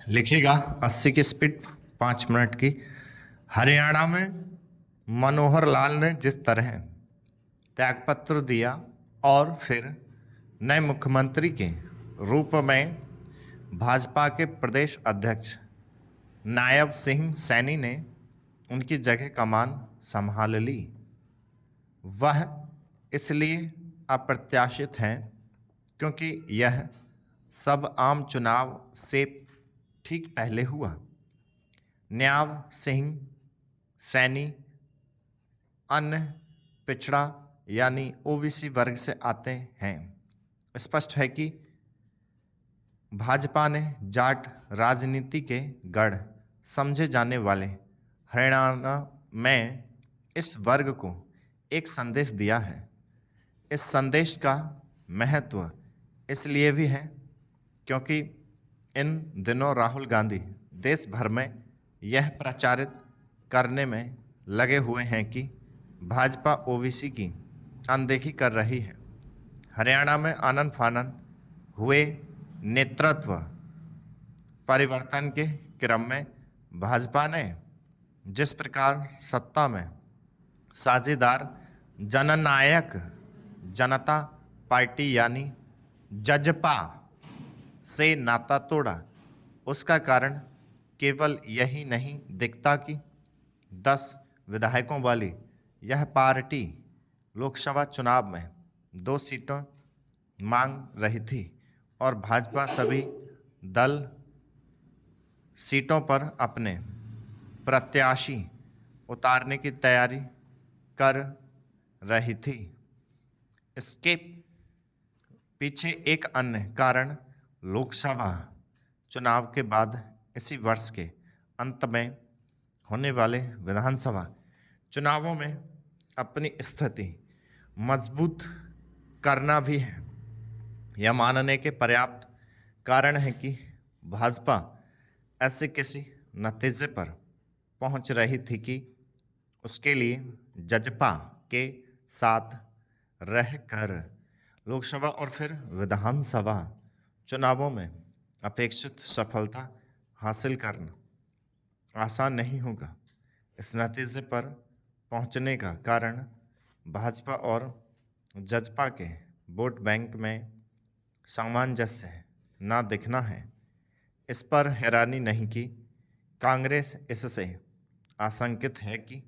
लिखिएगा 80 की speed 5 minute की। हरियाणा में मनोहर लाल ने जिस तरह त्यागपत्र दिया और फिर नए मुख्यमंत्री के रूप में भाजपा के प्रदेश अध्यक्ष नायब सिंह सैनी ने उनकी जगह कमान संभाल ली, वह इसलिए अप्रत्याशित है क्योंकि यह सब आम चुनाव से ठीक पहले हुआ। नायब सिंह सैनी अन्य पिछड़ा यानी ओबीसी वर्ग से आते हैं। स्पष्ट है कि भाजपा ने जाट राजनीति के गढ़ समझे जाने वाले हरियाणा में इस वर्ग को एक संदेश दिया है। इस संदेश का महत्व इसलिए भी है क्योंकि इन दिनों राहुल गांधी देश भर में यह प्रचारित करने में लगे हुए हैं कि भाजपा ओबीसी की अनदेखी कर रही है। हरियाणा में आनन फानन हुए नेतृत्व परिवर्तन के क्रम में भाजपा ने जिस प्रकार सत्ता में साझेदार जननायक जनता पार्टी यानी जजपा से नाता तोड़ा, उसका कारण केवल यही नहीं दिखता कि 10 विधायकों वाली यह पार्टी लोकसभा चुनाव में 2 सीटें मांग रही थी और भाजपा सभी दल सीटों पर अपने प्रत्याशी उतारने की तैयारी कर रही थी। इसके पीछे एक अन्य कारण लोकसभा चुनाव के बाद इसी वर्ष के अंत में होने वाले विधानसभा चुनावों में अपनी स्थिति मजबूत करना भी है। यह मानने के पर्याप्त कारण है कि भाजपा ऐसे किसी नतीजे पर पहुंच रही थी कि उसके लिए जजपा के साथ रहकर लोकसभा और फिर विधानसभा चुनावों में अपेक्षित सफलता हासिल करना आसान नहीं होगा। इस नतीजे पर पहुंचने का कारण भाजपा और जजपा के वोट बैंक में सामंजस्य ना दिखना है। इस पर हैरानी नहीं कि कांग्रेस इससे आशंकित है कि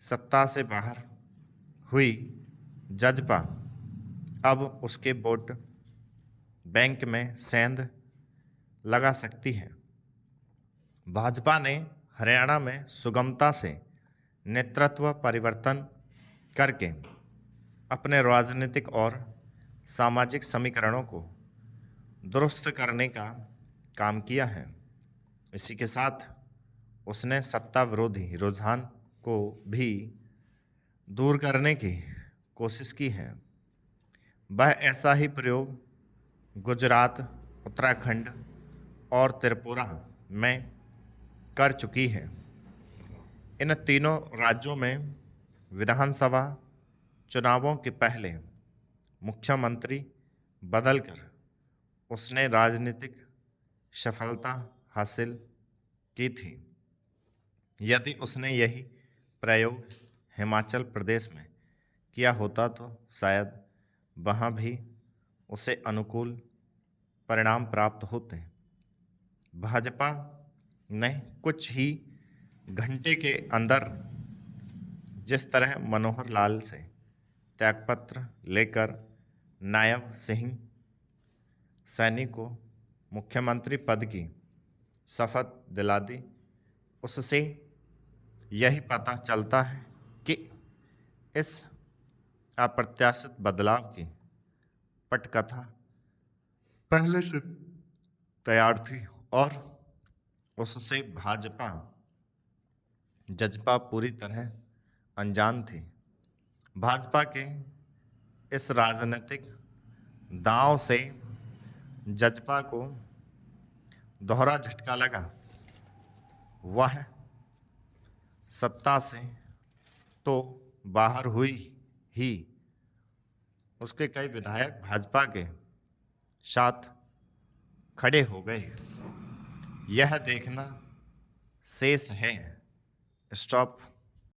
सत्ता से बाहर हुई जजपा अब उसके वोट बैंक में सेंध लगा सकती है। भाजपा ने हरियाणा में सुगमता से नेतृत्व परिवर्तन करके अपने राजनीतिक और सामाजिक समीकरणों को दुरुस्त करने का काम किया है। इसी के साथ उसने सत्ता विरोधी रुझान को भी दूर करने की कोशिश की है। वह ऐसा ही प्रयोग गुजरात, उत्तराखंड और त्रिपुरा में कर चुकी है। इन तीनों राज्यों में विधानसभा चुनावों के पहले मुख्यमंत्री बदलकर उसने राजनीतिक सफलता हासिल की थी। यदि उसने यही प्रयोग हिमाचल प्रदेश में किया होता तो शायद वहाँ भी उसे अनुकूल परिणाम प्राप्त होते। भाजपा ने कुछ ही घंटे के अंदर जिस तरह मनोहर लाल से त्यागपत्र लेकर नायब सिंह सैनी को मुख्यमंत्री पद की शपथ दिला दी, उससे यही पता चलता है कि इस अप्रत्याशित बदलाव की पटकथा पहले से तैयार थी और उससे भाजपा जजपा पूरी तरह अनजान थी। भाजपा के इस राजनीतिक दांव से जजपा को दोहरा झटका लगा। वह सत्ता से तो बाहर हुई ही, उसके कई विधायक भाजपा के साथ खड़े हो गए। यह देखना शेष है। स्टॉप।